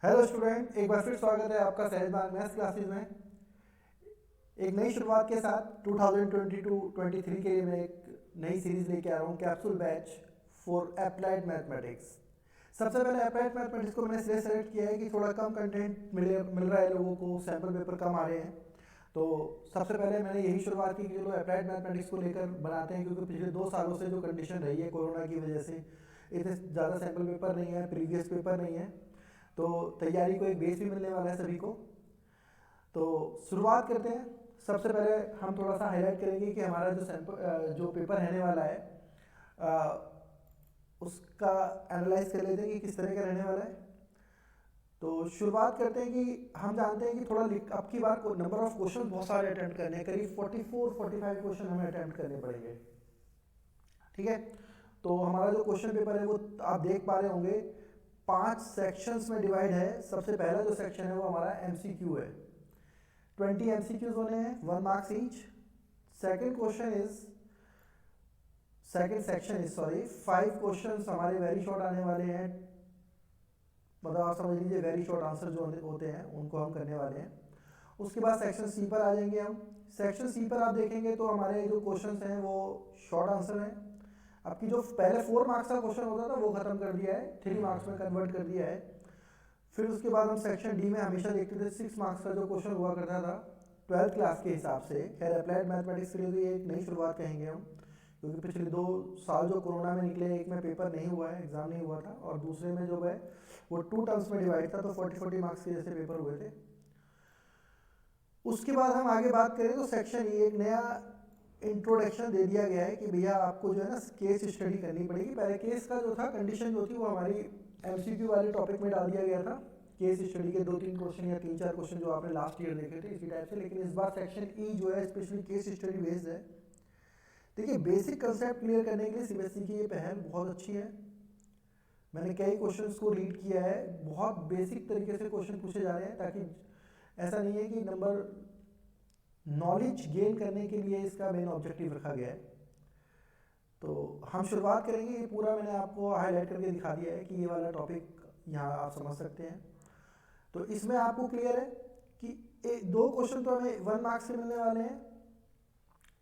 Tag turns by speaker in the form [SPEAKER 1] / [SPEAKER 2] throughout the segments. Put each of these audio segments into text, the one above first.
[SPEAKER 1] Hello student, एक बार फिर स्वागत है आपका सहजमान मैथ्स क्लासेस में। एक नई शुरुआत के साथ 2022-23 के लिए मैं एक नई सीरीज लेके आ रहा हूँ, capsule batch for applied mathematics. सबसे पहले अप्लाइड मैथमेटिक्स को मैंने इसलिए सेलेक्ट किया है कि थोड़ा कम कंटेंट मिल रहा है लोगों को, सैम्पल पेपर कम आ रहे हैं। तो सबसे पहले मैंने यही शुरुआत की कि चलो अप्लाइड मैथमेटिक्स को लेकर बनाते हैं, क्योंकि पिछले 2 सालों से जो कंडीशन रही है कोरोना की वजह से इतने ज़्यादा सैम्पल पेपर नहीं है, प्रीवियस पेपर नहीं है, तो तैयारी को एक बेस भी मिलने वाला है सभी को। तो शुरुआत करते हैं। सबसे पहले हम थोड़ा सा हाईलाइट करेंगे कि हमारा जो पेपर रहने वाला है उसका एनालाइज कर लेते हैं कि किस तरह का रहने वाला है। तो शुरुआत करते हैं कि हम जानते हैं कि थोड़ा अब की बार को नंबर ऑफ क्वेश्चन बहुत सारे अटेम्प्ट करने हैं, करीब 44-45 क्वेश्चन हमें अटेम्प्ट करने पड़ेंगे। ठीक है, तो हमारा जो क्वेश्चन पेपर है वो आप देख पा रहे होंगे 5 सेक्शंस में डिवाइड है। सबसे पहला जो सेक्शन है वो हमारा एमसीक्यू है। 20 एमसीक्यूज होने हैं, 1 marks each. Second section is 5 questions हमारे वेरी शॉर्ट आने वाले हैं, मतलब आप समझ लीजिए वेरी शॉर्ट आंसर जो होते हैं उनको हम करने वाले हैं। उसके बाद सेक्शन सी पर आ जाएंगे हम। सेक्शन सी पर आप देखेंगे तो हमारे जो क्वेश्चंस हैं वो शॉर्ट आंसर हैं। आपकी जो पहले 4 मार्क्स का क्वेश्चन होता था वो खत्म कर दिया है, 3 मार्क्स में कन्वर्ट कर दिया है। फिर उसके बाद हम सेक्शन डी में हमेशा देखते थे 6 मार्क्स का जो क्वेश्चन हुआ करता था 12th क्लास के हिसाब से। खैर अप्लाइड मैथमेटिक्स के लिए तो ये एक नई शुरुआत कहेंगे हम, क्योंकि पिछले 2 साल जो कोरोना में निकले, एक में पेपर नहीं हुआ है, एग्जाम नहीं हुआ था, और दूसरे में जो है वो 2 टर्म्स में डिवाइड था, तो 40-40 मार्क्स के जैसे पेपर हुए थे। उसके बाद हम आगे बात करें तो सेक्शन ई एक नया इंट्रोडक्शन दे दिया गया है कि भैया आपको जो है ना केस स्टडी करनी पड़ेगी। पहले केस का जो था कंडीशन जो थी वो हमारी एमसीक्यू वाले टॉपिक में डाल दिया गया था, केस स्टडी के 2-3 क्वेश्चन या 3-4 क्वेश्चन जो आपने लास्ट ईयर देखे थे इसी टाइप से। लेकिन इस बार सेक्शन ई जो है स्पेशली केस स्टडी बेस्ड है। देखिए, बेसिक कंसेप्ट क्लियर करने के लिए सीबीएसई की ये पहल बहुत अच्छी है। मैंने कई क्वेश्चंस को रीड किया है, बहुत बेसिक तरीके से क्वेश्चन पूछे जा रहे हैं, ताकि ऐसा नहीं है कि नंबर नॉलेज गेन करने के लिए इसका मेन ऑब्जेक्टिव रखा गया है। तो हम शुरुआत करेंगे, ये पूरा मैंने आपको हाईलाइट करके दिखा दिया है कि ये वाला टॉपिक यहाँ आप समझ सकते हैं। तो इसमें आपको क्लियर है कि 2 क्वेश्चन तो हमें 1 मार्क्स से मिलने वाले हैं,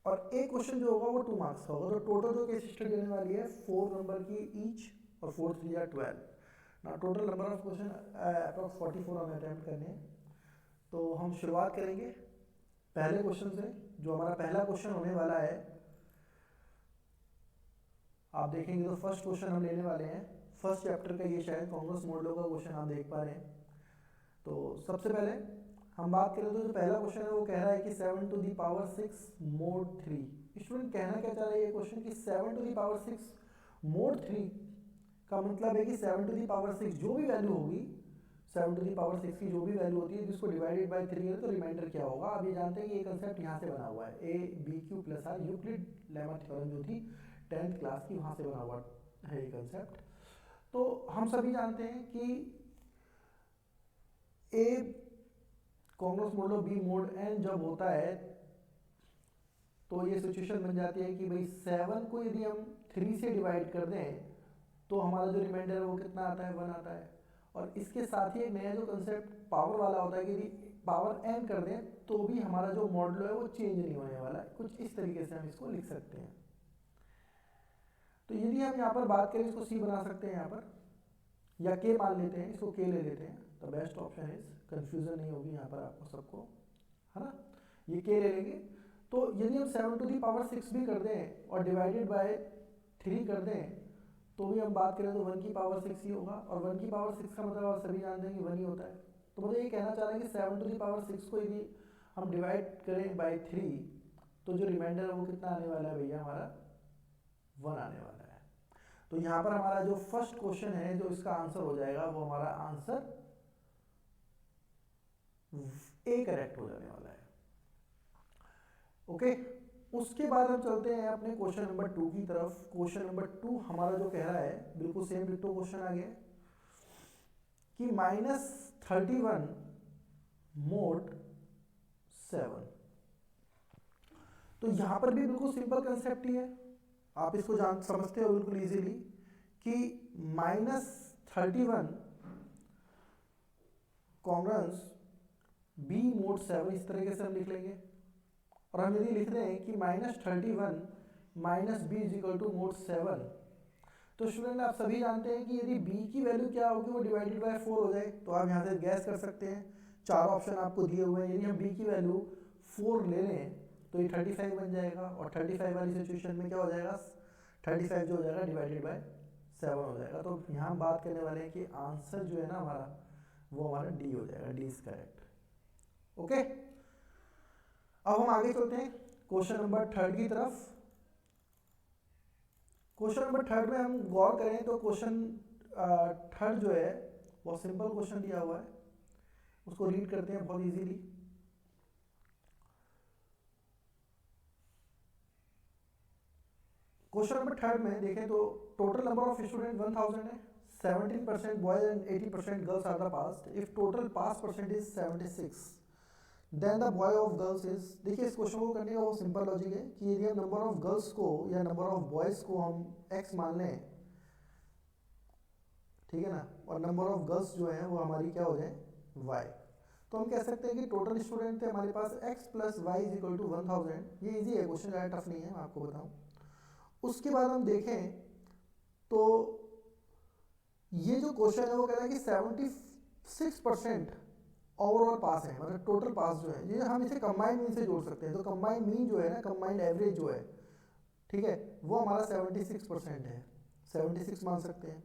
[SPEAKER 1] और एक क्वेश्चन जो होगा वो 2 मार्क्स का होगा। तो टोटल जो केस स्टडी रहने वाली है 4 नंबर की ईच, और 4 3 या 12 ना, total number of question approx 44 हमें अटेम्प्ट करने हैं। तो हम शुरुआत करेंगे पहले क्वेश्चन से। जो हमारा पहला क्वेश्चन होने वाला है, आप देखेंगे तो फर्स्ट क्वेश्चन हम लेने वाले हैं फर्स्ट चैप्टर का। ये शायद कॉन्ग्रेस मोड लो का क्वेश्चन आप देख पा रहे हैं। तो सबसे पहले हम बात करें तो जो पहला क्वेश्चन है वो कह रहा है कि 7 to the power 6 mod 3। Student कहना क्या चाह रहा है ये क्वेश्चन कि 7 to the power 6 mod 3 का मतलब है कि 7 to the power 6 जो भी वैल्यू होगी, 7 to the power 6 की जो भी वैल्यू होती है जिसको डिवाइडेड बाय 3 है तो रिमाइंडर क्या होगा। आप ये जानते हैं कि ये कंसेप्ट यहाँ से बना हुआ है, A B Q plus R, Euclid lemma theorem जो थी 10th क्लास की, वहाँ से बना हुआ है ये कंसेप्ट। तो हम सभी जानते हैं कि ए कॉन्ग्रेस मोड लो, बी मोड एन जब होता है तो ये सिचुएशन बन जाती है कि भाई 7 को यदि हम 3 से डिवाइड कर दें तो हमारा जो रिमाइंडर है वो कितना आता है, 1 आता है। और इसके साथ ही एक नया जो कंसेप्ट पावर वाला होता है कि यदि पावर एन कर दें तो भी हमारा जो मॉडल है वो चेंज नहीं होने वाला है। कुछ इस तरीके से हम इसको लिख सकते हैं। तो यदि हम यहाँ पर बात करें, इसको सी बना सकते हैं यहाँ पर, या के मान लेते हैं, इसको के ले लेते हैं, तो बेस्ट ऑप्शन इज, कंफ्यूजन नहीं होगी यहाँ पर आपको सबको, है ना। ये के ले लेंगे। तो यदि हम 7 to the power 6 भी कर दें और डिवाइडेड बाय 3 कर दें तो भी हम बात करें तो 1 की पावर 6 ही होगा, और 1 की पावर 6 का मतलब आप सभी जानते हैं कि 1 ही होता है। तो मुझे ये कहना चाह रहे हैं कि 7 to the power 6 को यदि हम डिवाइड करें बाय 3 तो जो रिमाइंडर है वो कितना आने वाला है भैया, हमारा 1 आने वाला है। तो यहाँ पर हमारा जो फर्स्ट क्वेश्चन है जो इसका आंसर हो जाएगा वो हमारा आंसर ए करेक्ट हो जाने वाला है। ओके, उसके बाद हम चलते हैं अपने क्वेश्चन नंबर 2 की तरफ। क्वेश्चन नंबर 2 हमारा जो कह रहा है, बिल्कुल सेम डिट्टो क्वेश्चन आ गया कि -31 mod 7। तो यहां पर भी बिल्कुल सिंपल कंसेप्ट ही है, आप इसको जान समझते हो बिल्कुल इजीली कि -31 कॉन्ग्रुएंस बी मोड 7, इस तरीके से हम लिख लेंगे। और हम यदि लिख रहे हैं कि -31 minus B is equal to mod 7, तो स्टूडेंट आप सभी जानते हैं कि यदि b की वैल्यू क्या होगी वो डिवाइडेड बाय 4 हो जाए, तो आप यहाँ से गैस कर सकते हैं। चार ऑप्शन आपको दिए हुए हैं, यदि हम b की वैल्यू 4 ले लें तो ये 35 बन जाएगा, और 35 वाली सिचुएशन में क्या हो जाएगा, 35 जो हो जाएगा डिवाइडेड बाय 7 हो जाएगा। तो यहाँ हम बात करने वाले हैं कि आंसर जो है ना हमारा, वो हमारा डी हो जाएगा, डी इज करेक्ट। ओके, अब हम आगे चलते हैं क्वेश्चन नंबर 3 की तरफ। क्वेश्चन नंबर 3 में हम गौर करें तो क्वेश्चन 3 जो है बहुत सिंपल क्वेश्चन दिया हुआ है, उसको रीड करते हैं बहुत इजीली। क्वेश्चन नंबर 3 में देखें तो टोटल नंबर ऑफ स्टूडेंट 1000 है, 17% boys and 80% girls are the pass. If total pass percent is 76, then the boy of girls is. देखिए इस क्वेश्चन को करने का वो सिंपल लॉजिक है कि यदि हम नंबर ऑफ गर्ल्स को या नंबर ऑफ बॉयज को हम x मान लें, ठीक है ना, और नंबर ऑफ गर्ल्स जो है वो हमारी क्या हो जाए y, तो हम कह सकते हैं कि टोटल स्टूडेंट थे हमारे पास x plus Y is equal to 1000। ये इजी है क्वेश्चन, ज़्यादा टफ नहीं है, मैं आपको बताऊं। उसके बाद हम देखें तो ये जो क्वेश्चन है वो कह रहा है कि 76% ओवरऑल पास है, मतलब टोटल पास जो है, ये हम इसे कंबाइंड मीन से जोड़ सकते हैं। तो कंबाइंड मीन जो है ना, कंबाइंड एवरेज जो है, ठीक है, वो हमारा 76% है, 76 मान सकते हैं।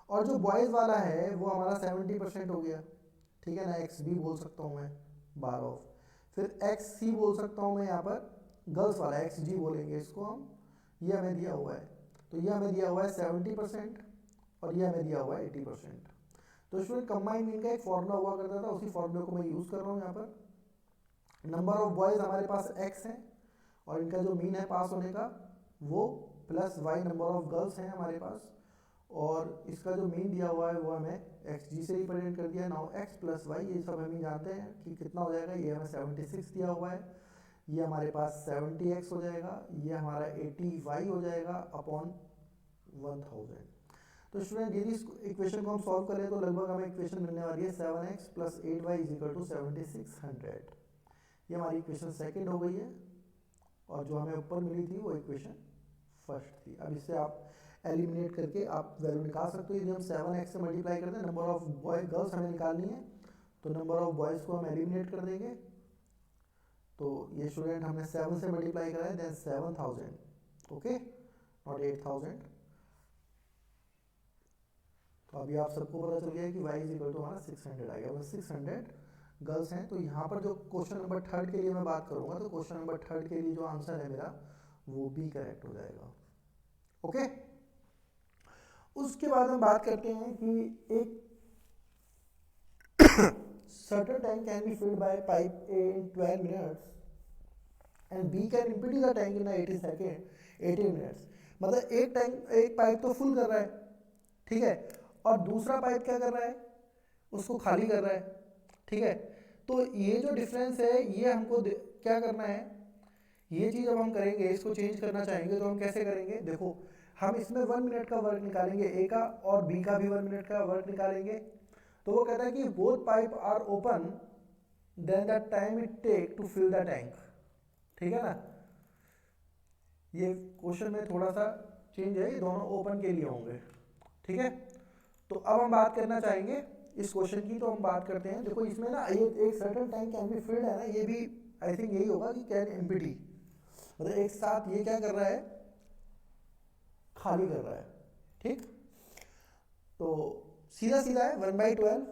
[SPEAKER 1] और जो बॉयज़ वाला है वो हमारा 70% हो गया, ठीक है ना, एक्स बी बोल सकता हूँ मैं बार ऑफ, फिर एक्स सी बोल सकता हूँ मैं यहाँ पर, गर्ल्स वाला एक्स जी बोलेंगे इसको हम। ये हमें दिया हुआ है, तो ये हमें दिया हुआ है 70% और ये हमें दिया हुआ है 80%। तो स्टूडेंट कंबाइंड मीन का एक फॉर्मूला हुआ करता था, उसी फॉर्मूले को मैं यूज़ कर रहा हूँ यहाँ पर। नंबर ऑफ बॉयज़ हमारे पास x है और इनका जो मीन है पास होने का वो plus y number of girls हैं हमारे पास, और इसका जो मीन दिया हुआ है वो हमें एक्स जी से रिप्रेजेंट कर दिया। नाउ x प्लस वाई, ये सब हम ही जानते हैं कि कितना हो जाएगा, ये हमें 76 दिया हुआ है, ये हमारे पास 70x हो जाएगा, ये हमारा 80y हो जाएगा अपॉन 1000। तो स्टूडेंट यदि इस इक्वेशन को हम सॉल्व करें तो लगभग हमें इक्वेशन मिलने वाली है 7x plus 8y is equal to 7600। ये हमारी इक्वेशन सेकंड हो गई है, और जो हमें ऊपर मिली थी वो इक्वेशन फर्स्ट थी। अब इससे आप एलिमिनेट करके आप वैल्यू निकाल सकते हो। यदि हम 7x से मल्टीप्लाई करते हैं, नंबर ऑफ बॉय गर्ल्स हमें निकालनी है, तो नंबर ऑफ बॉयज़ को हम एलिमिनेट कर देंगे। तो ये स्टूडेंट हमने 7 से मल्टीप्लाई करा है, देन 7000, ओके, नॉट 8000। तो अभी आप सबको पता चल गया है कि y इज इक्वल टू हमारा 600 आ गया, 600 गर्ल्स हैं। तो यहाँ पर जो क्वेश्चन नंबर 3 के लिए मैं बात करूँगा, तो क्वेश्चन नंबर 3 के लिए जो आंसर है मेरा वो भी करेक्ट हो जाएगा, ओके। उसके बाद हम बात करते हैं कि एक certain tank can be filled by pipe A in 12 minutes and B can empty the tank in 80 minutes। मतलब एक पाइप तो फुल कर रहा है, ठीक है, और दूसरा पाइप क्या कर रहा है, उसको खाली कर रहा है, ठीक है। तो ये जो डिफरेंस है ये हमको क्या करना है, ये चीज़ अब हम करेंगे, इसको चेंज करना चाहेंगे तो हम कैसे करेंगे, देखो हम इसमें 1 मिनट का वर्क निकालेंगे ए का, और बी का भी 1 मिनट का वर्क निकालेंगे। तो वो कहता है कि both pipe are open then the time it take to fill the tank, ठीक है ना। ये क्वेश्चन में थोड़ा सा चेंज है, ये दोनों ओपन के लिए होंगे, ठीक है। तो अब हम बात करना चाहेंगे इस क्वेश्चन की, तो हम बात करते हैं, देखो इसमें ना ये एक certain tank can be filled है ना, ये भी आई थिंक यही होगा कि कैन एम्प्टी, मतलब एक साथ ये क्या कर रहा है, खाली कर रहा है, ठीक। तो सीधा सीधा है 1/12।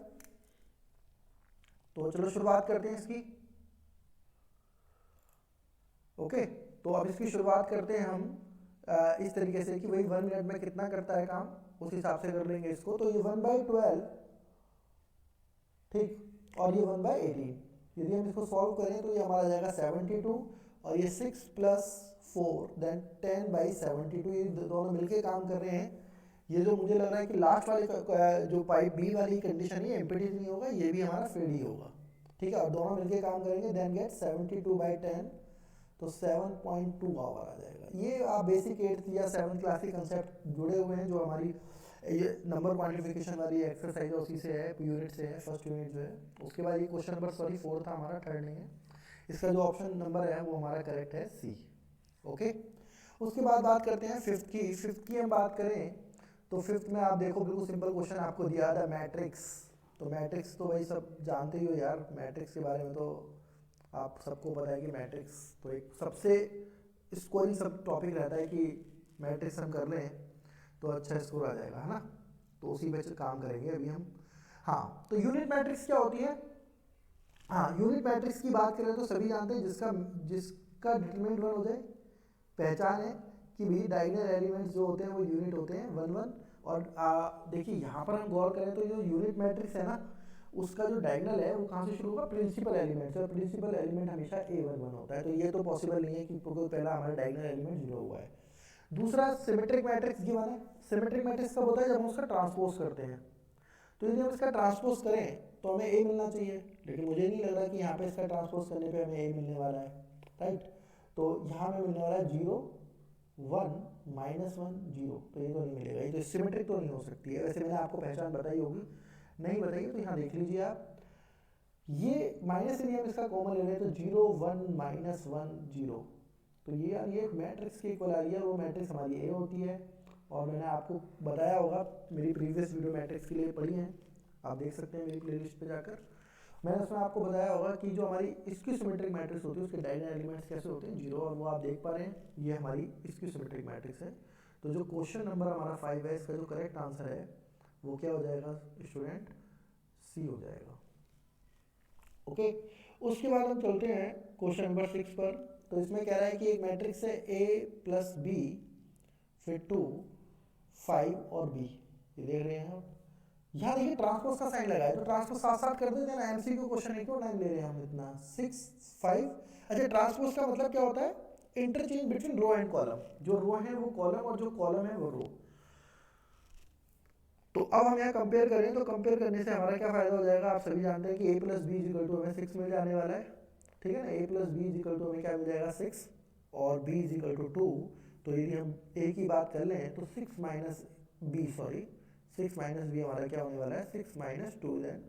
[SPEAKER 1] तो चलो शुरुआत करते हैं इसकी, ओके। तो अब इसकी शुरुआत करते हैं हम इस तरीके से कि भाई 1 मिनट में कितना करता है काम, उस हिसाब से कर लेंगे इसको। तो ये 1/12, ठीक, और ये 1/18। यदि हम इसको सॉल्व करें तो ये हमारा जाएगा 72, और ये 6 + 4 देन 10/72। ये दोनों मिलके काम कर रहे हैं। ये जो मुझे लग रहा है कि लास्ट वाले जो पाइप बी वाली कंडीशन है एम्प्टी नहीं होगा, ये भी हमारा फिल्ड ही होगा, ठीक है, और दोनों मिलके काम करेंगे, देन गेट 72/10, तो 7.2 आवर आ जाएगा। ये आप बेसिक 8th या 7th क्लास के कंसेप्ट जुड़े हुए हैं जो हमारी ये नंबर क्वांटिफिकेशन वाली एक्सरसाइज उसी से है, यूनिट से है, फर्स्ट यूनिट जो है। उसके बाद ये क्वेश्चन नंबर 4 था हमारा, थर्ड नहीं है। इसका जो ऑप्शन नंबर है वो हमारा करेक्ट है सी। ओके, उसके बाद बात करते हैं फिफ्थ की। फिफ्थ की हम बात करें तो फिफ्थ में आप देखो बिल्कुल सिंपल क्वेश्चन आपको दिया था, मैट्रिक्स। तो मैट्रिक्स तो भाई सब जानते ही हो यार, मैट्रिक्स के बारे में तो आप सबको पता है कि मैट्रिक्स तो एक सबसे स्कोरिंग सब टॉपिक रहता है कि मैट्रिक्स हम कर लें तो अच्छा स्कोर आ जाएगा, है ना। तो उसी पे काम करेंगे अभी हम। हाँ, तो यूनिट मैट्रिक्स क्या होती है? हाँ, यूनिट मैट्रिक्स की बात करें तो सभी जानते हैं जिसका जिसका डिटरमिनेंट 1 हो जाए, पहचान है कि भाई डायगोनल एलिमेंट्स जो होते हैं वो यूनिट होते हैं 1 1। और देखिए यहाँ पर हम गौर करें तो जो यूनिट मैट्रिक्स है ना, उसका जो डायगोनल है वो कहाँ से शुरू होगा? प्रिंसिपल एलिमेंट से। और प्रिंसिपल एलिमेंट हमेशा A11 होता है, तो ये तो पॉसिबल नहीं है कि पहला हमारा डायगोनल एलिमेंट 0 हुआ है। दूसरा सिमेट्रिक मैट्रिक्स गिवन है। सिमेट्रिक मैट्रिक्स कब होता है? जब हम उसका ट्रांसपोज करते हैं। तो यदि हम इसका ट्रांसपोज करें तो हमें ए मिलना चाहिए, लेकिन मुझे नहीं लग रहा कि यहाँ पे इसका ट्रांसपोज करने पे हमें ए मिलने वाला है, राइट। तो यहाँ में मिलने वाला है 0 1 -1 0, तो ये तो नहीं मिलेगा, ये तो सिमेट्रिक तो नहीं हो सकती है। वैसे मैंने आपको पहचान बताई होगी, नहीं बताई तो यहाँ देख लीजिए आप। ये माइनस यदि हम इसका कॉमन ले रहे हैं तो 0 1 -1 0, तो ये यार ये मैट्रिक्स की इक्वल आ रही है, वो मैट्रिक्स हमारी ए होती है। और मैंने आपको बताया होगा, मेरी प्रीवियस वीडियो मैट्रिक्स के लिए पढ़ी है, आप देख सकते हैं मेरी प्लेलिस्ट पे जाकर। मैंने उसमें आपको बताया होगा कि जो हमारी इसकी सिमेट्रिक मैट्रिक्स होती है उसके डायगोनल एलिमेंट्स कैसे होते हैं, 0, और वो आप देख पा रहे हैं, ये हमारी इसकी सिमेट्रिक मैट्रिक्स है। तो जो क्वेश्चन नंबर हमारा 5 है, इसका जो करेक्ट आंसर है वो क्या हो जाएगा स्टूडेंट? सी हो जाएगा। ओके, उसके बाद हम चलते हैं क्वेश्चन नंबर 6 पर। तो इसमें कह रहा है कि एक मैट्रिक्स है A + B, फिर 2 5 और B, ये देख रहे हैं आप। यहाँ देखिए ट्रांसपोज का साइन लगा है, तो ट्रांसपोज साथ साथ कर देते हैं ना, एमसीक्यू क्वेश्चन है, क्यों टाइम ले रहे हैं हम इतना? 6 5। अच्छा, ट्रांसपोज का मतलब क्या होता है? Interchange between row and column. जो रो है वो कॉलम और जो कॉलम है वो रो। तो अब हम यहाँ कंपेयर करें तो कंपेयर करने से हमारा क्या फायदा हो जाएगा? आप सभी जानते हैं कि A + B = हमें 6 मिल जाने वाला है, ठीक है ना। A + B = हमें क्या मिल जाएगा? 6, और B = 2। तो यदि हम A की बात कर लें तो 6 - B, सॉरी 6 - B हमारा क्या होने वाला है? 6 - 2 देन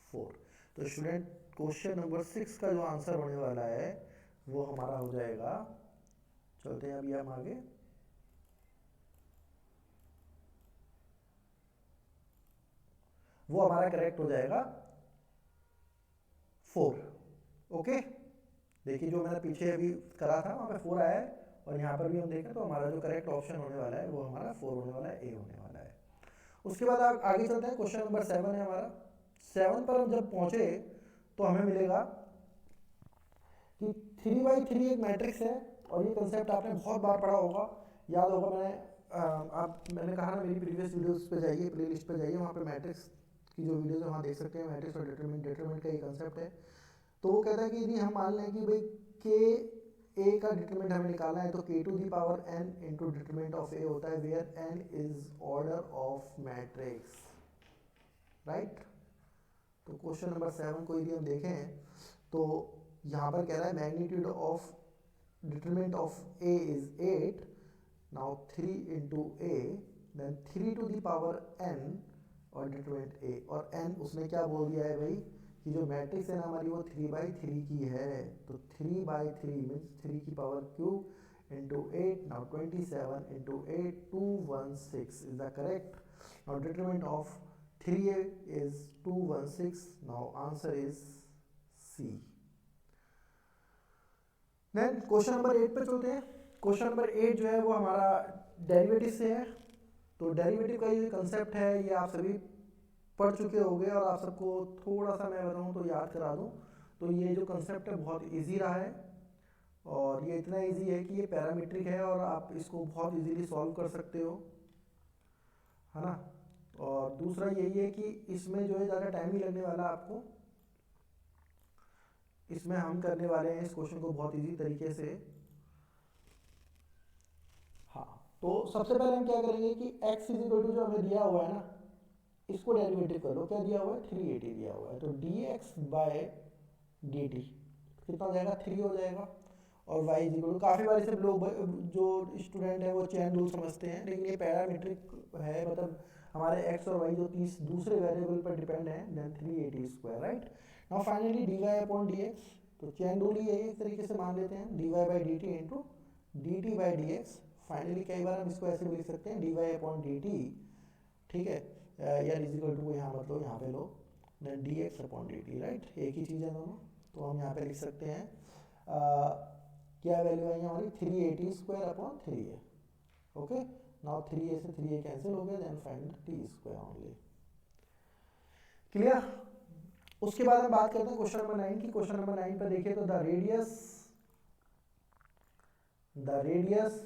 [SPEAKER 1] 4। तो स्टूडेंट क्वेश्चन नंबर 6 का जो आंसर होने वाला है वो हमारा हो जाएगा, चलते हैं अभी हम आगे। वो हमारा करेक्ट हो जाएगा 4। ओके, देखिए जो मैंने पीछे अभी करा था वहाँ पे 4 आया है, और यहाँ पर भी हम देखें तो हमारा जो करेक्ट ऑप्शन होने वाला है वो हमारा 4 होने वाला है, ए होने वाला है। उसके बाद आगे चलते हैं, क्वेश्चन नंबर 7 है हमारा। 7 पर हम जब पहुँचे तो हमें मिलेगा कि 3/3 एक मैट्रिक्स है, और ये कंसेप्ट आपने बहुत बार पढ़ा होगा, याद होगा। मैंने कहा ना, मेरी प्रीवियस वीडियोस पे जाइए, प्लेलिस्ट पे जाइए, वहाँ पे मैट्रिक्स की जो वीडियोस है वहाँ देख सकते हैं। मैट्रिक्स और डिटरमिनेंट का ये कंसेप्ट है। तो वो कहता है कि यदि हम मान लें कि भाई के ए का डिटरमिनेंट हमें निकालना है, तो k⁴n into determinant of A होता है, where n is order of matrix, right. तो क्वेश्चन नंबर 7 को यदि हम देखें तो यहाँ पर कह रहा है magnitude of determinant of A is 8, now 3 into A, then 3⁴n और डिटरमिनेंट ए, और n उसने क्या बोल दिया है भाई कि जो मैट्रिक्स है ना हमारी वो 3/3 की है। तो 3/3 मीन्स 3 की power cube into 8, now 27 into 8 216 is the correct. Now determinant of 3a is 216, now answer is C। Then question number 8 पे चलते हैं। क्वेश्चन नंबर 8 जो है वो हमारा डेरिवेटिव से है। तो डेरिवेटिव का ये कंसेप्ट है, ये आप सभी पढ़ चुके होंगे, और आप सबको थोड़ा सा मैं बताऊं तो याद करा दूं। तो ये जो कंसेप्ट है बहुत इजी रहा है, और ये इतना इजी है कि ये पैरामीट्रिक है और आप इसको बहुत इजीली सॉल्व कर सकते हो, है ना। और दूसरा यही है कि इसमें जो है ज़्यादा टाइम नहीं लगने वाला आपको, इसमें हम करने वाले हैं इस क्वेश्चन को बहुत इजी तरीके से। हाँ, तो सबसे पहले हम क्या करेंगे कि x = जो हमें दिया हुआ है ना, इसको डेरिवेटिव कर लो। क्या दिया हुआ है? 380 दिया हुआ है, तो dx/dt कितना हो जाएगा? 3 हो जाएगा। और y = काफ़ी बार इसे लोग जो स्टूडेंट है वो चेन रूल समझते हैं, लेकिन ये पैरामीट्रिक है, मतलब हमारे x और y जो 30 दूसरे वेरिएबल पर डिपेंड है, then 380 square, right. Now finally dy upon dx, तो चेन रूल ही है एक तरीके से मान लेते हैं, dy by D T into D T by D X. Finally कई बार हम इसको ऐसे भी लिख सकते हैं dy अपॉन डी टी, ठीक है, या इजिकल टू यहाँ मतलब यहाँ पे लो then dx upon dt, right, एक ही चीज़ है दोनों। तो हम यहाँ पे लिख सकते हैं क्या वैल्यू आई हमारी 380 square upon 3a। Okay, now 3a से 3a कैंसिल हो गया, then find t square only. Clear. उसके बाद हम बात करते हैं क्वेश्चन नंबर 9 की। क्वेश्चन नंबर 9 पर देखिए तो the radius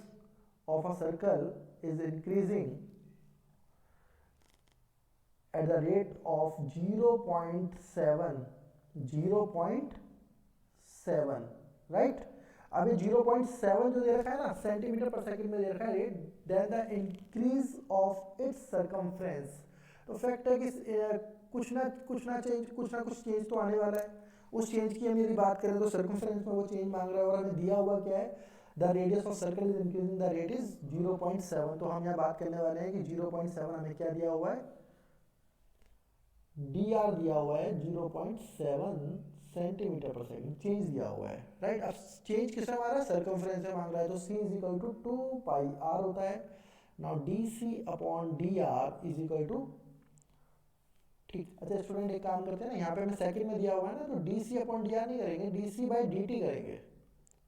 [SPEAKER 1] of a circle is increasing at the rate of 0.7, right. अभी 0.7 जो दे रखा है ना सेंटीमीटर पर सेकंड में दे रखा है rate, then the increase of its circumference. तो फैक्ट है कि कुछ ना कुछ चेंज तो आने वाला है। उस चेंज की हम यदि बात करें तो सर्कमफ्रेंस में वो चेंज मांग रहा है, और हमें दिया हुआ क्या है, the radius of circle is increasing, the rate is 0.7। तो हम यहाँ बात करने वाले हैं कि 0.7 हमें क्या दिया हुआ है, dr दिया हुआ है 0.7 सेंटीमीटर पर सेकंड, चेंज दिया हुआ है, राइट। अब चेंज किससे मांग रहा है, सर्कमफ्रेंस से मांग रहा है, तो c is equal to 2 pi r होता है। Now dc upon dr is equal to, ठीक। अच्छा स्टूडेंट एक काम करते हैं ना, यहाँ पे हमें सेकंड में दिया हुआ है ना, तो dc अपॉन dr नहीं करेंगे, dc बाई dt करेंगे,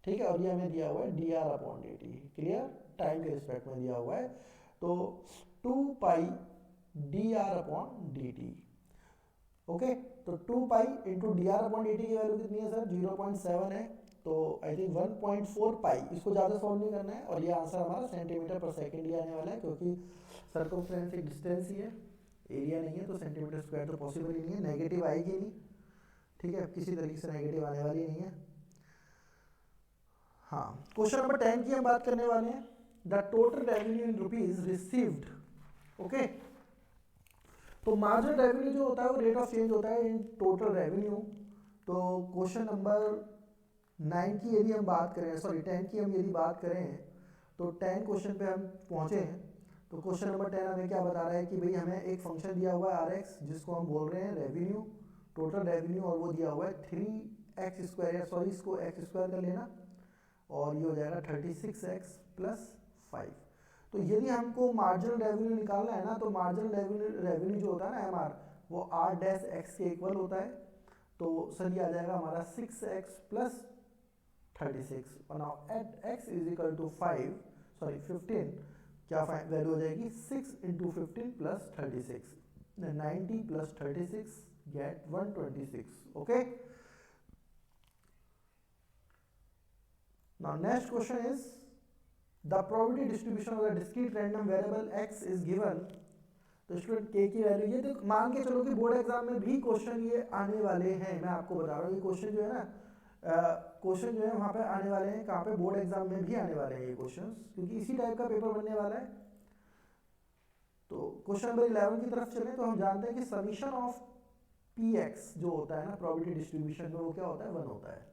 [SPEAKER 1] ठीक है। और ये हमें दिया हुआ है dr upon dt, clear, time के रिस्पेक्ट में दिया हुआ है। तो 2 पाई dr अपॉन dt, ओके। तो 2 pi into D R upon D T की वैल्यू कितनी है सर, 0.7 है, तो आई थिंक 1.4 पाई, इसको ज़्यादा सॉल्व नहीं करना है। और ये आंसर हमारा सेंटीमीटर पर सेकंड ही आने वाला है, क्योंकि सर्कमफ्रेंस एक डिस्टेंस ही है, एरिया नहीं है, तो सेंटीमीटर स्क्वायर तो पॉसिबल ही नहीं है, नेगेटिव आएगी नहीं, ठीक है, किसी तरीके से नेगेटिव आने वाली नहीं है। हाँ, क्वेश्चन नंबर 10 की हम बात करने वाले हैं। The total revenue in rupees received, okay. तो मार्जिनल रेवेन्यू जो होता है वो रेट ऑफ चेंज होता है इन टोटल रेवेन्यू। तो क्वेश्चन नंबर 9 की यदि हम बात करें, सॉरी 10 की हम यदि बात करें, तो 10 क्वेश्चन पे हम पहुंचे हैं। तो क्वेश्चन नंबर 10 हमें क्या बता रहा है कि भाई हमें एक फंक्शन दिया हुआ है RX, जिसको हम बोल रहे हैं रेवेन्यू, टोटल रेवेन्यू, और वो दिया हुआ है 3x स्क्वायर, सॉरी इसको x स्क्वायर कर लेना, और ये हो जाएगा 36x प्लस 5। तो यदि हमको मार्जिनल रेवेन्यू निकालना है ना, तो मार्जिनल रेवेन्यू जो होता है ना MR, वो R डैश x के इक्वल होता है। तो सर ये आ जाएगा हमारा 6x प्लस 36, और now at x is equal to 15, क्या वैल्यू हो जाएगी 6 into 15 plus 36, 90 plus 36 get 126, okay. Now next question is the probability distribution of the discrete random variable x is given। तो स्टूडेंट k की value, ये तो मान के चलो कि बोर्ड एग्जाम में भी क्वेश्चन ये आने वाले हैं, मैं आपको बता रहा हूँ ये क्वेश्चन जो है ना, क्वेश्चन जो है वहाँ पे आने वाले हैं, कहाँ पे, बोर्ड एग्जाम में भी आने वाले हैं ये क्वेश्चन, क्योंकि इसी टाइप का पेपर बनने वाला है। तो क्वेश्चन नंबर 11 की तरफ चलें, तो हम जानते हैं कि समीशन ऑफ px जो होता है ना प्रोबेबिलिटी डिस्ट्रीब्यूशन में, वो क्या होता है, 1 होता है।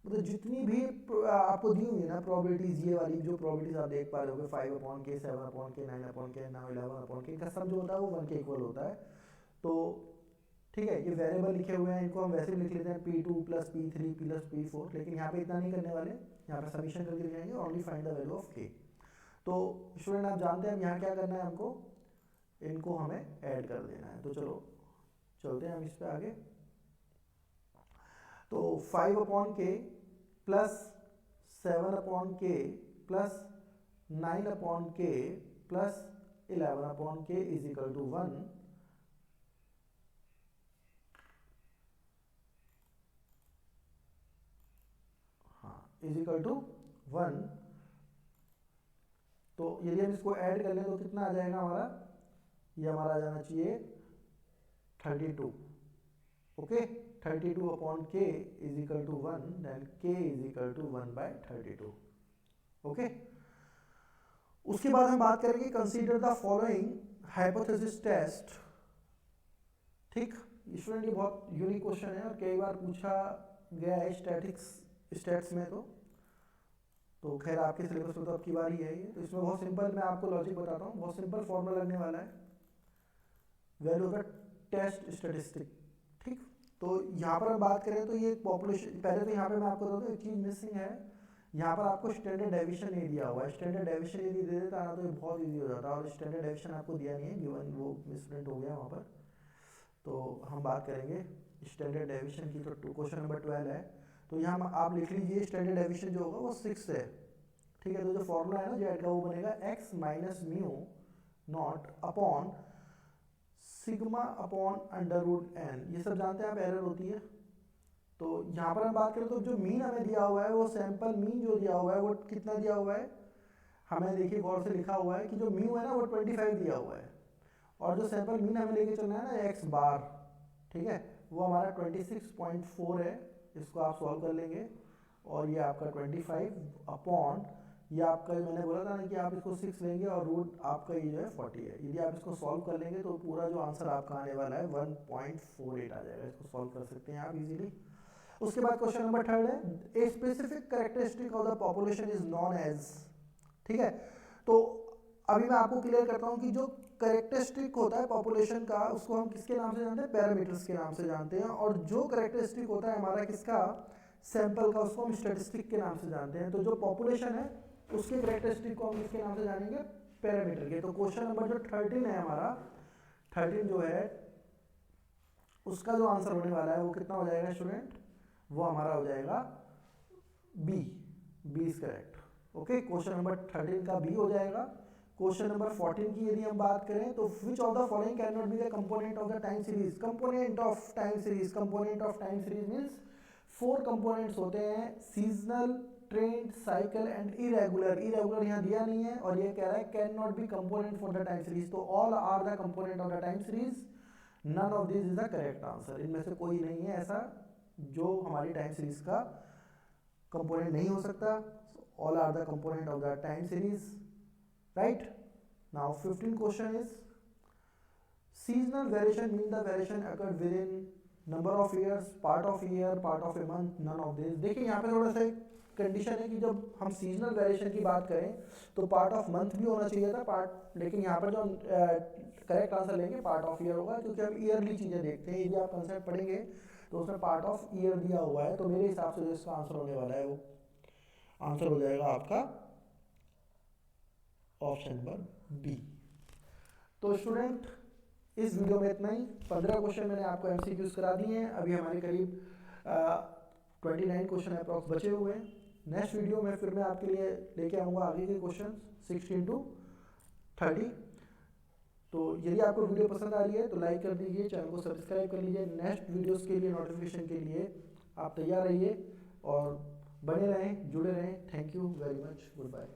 [SPEAKER 1] मतलब जितनी भी आपको दी हुई है ना प्रोबेबिलिटीज, ये वाली जो प्रोबेबिलिटीज आप देख पा रहे होगे 5 अपॉन के, 7 अपॉन के, 9 अपॉन के, 11 अपॉन के, इनका सम जो होता है वो 1 के इक्वल होता है। तो ठीक है, ये वेरिएबल लिखे हुए हैं, इनको हम वैसे भी लिख लेते हैं P2 plus P3 plus P4, लेकिन यहाँ पे इतना नहीं करने वाले, यहाँ पे समीशन करके लिखेंगे, only find the value of k। तो स्टूडेंट आप जानते हैं यहाँ क्या करना है हमको, इनको हमें ऐड कर देना है। तो चलो चलते हैं हम इस पे आगे। तो 5 अपॉन के प्लस 7 अपॉन के प्लस 9 अपॉन के प्लस 11 अपॉन के इज इक्वल टू 1। हाँ, इज इक्वल टू 1। तो यदि हम इसको ऐड कर लें तो कितना आ जाएगा हमारा, ये हमारा आ जाना चाहिए 32, okay. 32 upon k is equal to 1, then k is equal to 1 by 32, okay. उसके बाद हम बात करेंगे consider the following hypothesis test, ठीक। स्टूडेंट ये बहुत यूनिक क्वेश्चन है और कई बार पूछा गया है स्टैट्स में, तो खैर आपके सिलेबस में तो अब की बार ही है ये। तो इसमें बहुत सिंपल, मैं आपको लॉजिक बताता हूँ, बहुत सिंपल फॉर्मूला लगने वाला है। Value of the test statistic. ठीक, तो यहाँ पर हम बात करें तो ये पॉपुलेशन, पहले तो यहाँ पे मैं आपको बता दूँ एक चीज़ मिसिंग है, यहाँ पर आपको स्टैंडर्ड डेविएशन नहीं दिया हुआ है। स्टैंडर्ड डेविएशन यदि दे देता ना तो ये बहुत ईजी हो जाता, और स्टैंडर्ड डेविएशन आपको दिया नहीं है, गिवन वो मिसप्रिंट हो गया वहाँ पर। तो हम बात करेंगे स्टैंडर्ड डेविएशन की, तो क्वेश्चन नंबर 12 है। तो यहाँ आप लिख लीजिए स्टैंडर्ड डेविएशन जो होगा वो 6 है। ठीक है, तो जो फॉर्मूला है ना जेड का वो बनेगा x minus mu naught upon sigma upon under root N. ये सब जानते हैं आप, एरर होती है। तो यहाँ पर हम बात करें तो जो मीन हमें दिया हुआ है वो सैंपल मीन जो दिया हुआ है वो कितना दिया हुआ है, हमें देखिए गौर से लिखा हुआ है कि जो म्यू है ना वो 25 दिया हुआ है, और जो सैंपल मीन हमें लेके चलना है ना एक्स बार, ठीक है, वो हमारा 26.4 है। इसको आप सॉल्व कर लेंगे, और ये आपका 25 अपॉन, ये आपका मैंने बोला था ना कि आप इसको 6 लेंगे और रूट आपका ये जो है 40 है। यदि आप इसको सॉल्व कर लेंगे तो पूरा जो आंसर आपका आने वाला है 1.48 आ जाएगा। इसको सॉल्व कर सकते हैं आप इजीली। उसके बाद क्वेश्चन नंबर 3 है, a specific characteristic of the population is known as. ठीक है, तो अभी मैं आपको क्लियर करता हूँ कि जो कैरेक्टरिस्टिक होता है पॉपुलेशन का उसको हम किसके नाम से जानते हैं, पैरामीटर्स के नाम से जानते हैं, और जो कैरेक्टरिस्टिक होता है हमारा किसका, सैंपल का, उसको हम स्टैटिस्टिक के नाम से जानते हैं। तो जो पॉपुलेशन है उसके कैरेक्टरिस्टिक को हम किसके नाम से जानेंगे, पैरामीटर के। तो क्वेश्चन नंबर जो 13 है हमारा, 13 जो है उसका जो आंसर होने वाला है वो कितना हो जाएगा स्टूडेंट, वो हमारा हो जाएगा B. B is correct. Okay, question number 13 का बी हो जाएगा। क्वेश्चन नंबर 14 की यदि हम बात करें तो which of the following can not be the component of the time series. Component of time series, component of time series means 4 components होते हैं, seasonal, trend, cycle and irregular. Irregular यहाँ दिया नहीं है, और ये कह रहा है can not be component for the time series. तो all are the component of the time series, none of this is the correct answer. इनमें से कोई नहीं है ऐसा जो हमारी टाइम सीरीज का कंपोनेंट नहीं हो सकता। All are the component of the time series, right. Now 15 question is, seasonal variation mean the variation occurred within number of years, part of year, part of a month, none of this। देखिए यहाँ पे थोड़ा सा condition है कि जब हम seasonal variation की बात करें तो पार्ट ऑफ मंथ भी होना चाहिए था पार्ट, लेकिन यहाँ पर जो हम करेक्ट आंसर लेंगे पार्ट ऑफ ईयर होगा, क्योंकि हम ईयरली चीज़ें देखते हैं। यदि आप कंसेप्ट पढ़ेंगे तो उसमें पार्ट ऑफ ईयर दिया हुआ है, तो मेरे हिसाब से जो इसका आंसर होने वाला है वो आंसर हो जाएगा आपका ऑप्शन नंबर बी। तो स्टूडेंट इस वीडियो में इतना ही। 15 क्वेश्चन मैंने आपको एमसीक्यूज करा दिए हैं। अभी हमारे करीब 29 क्वेश्चन अप्रॉक्स बचे हुए हैं। नेक्स्ट वीडियो में फिर मैं आपके लिए लेके आऊँगा आगे के क्वेश्चन 16 to 30। तो यदि आपको वीडियो पसंद आ रही है तो लाइक कर दीजिए, चैनल को सब्सक्राइब कर लीजिए। नेक्स्ट वीडियोस के लिए नोटिफिकेशन के लिए आप तैयार रहिए और बने रहें, जुड़े रहें। Thank you very much, good bye.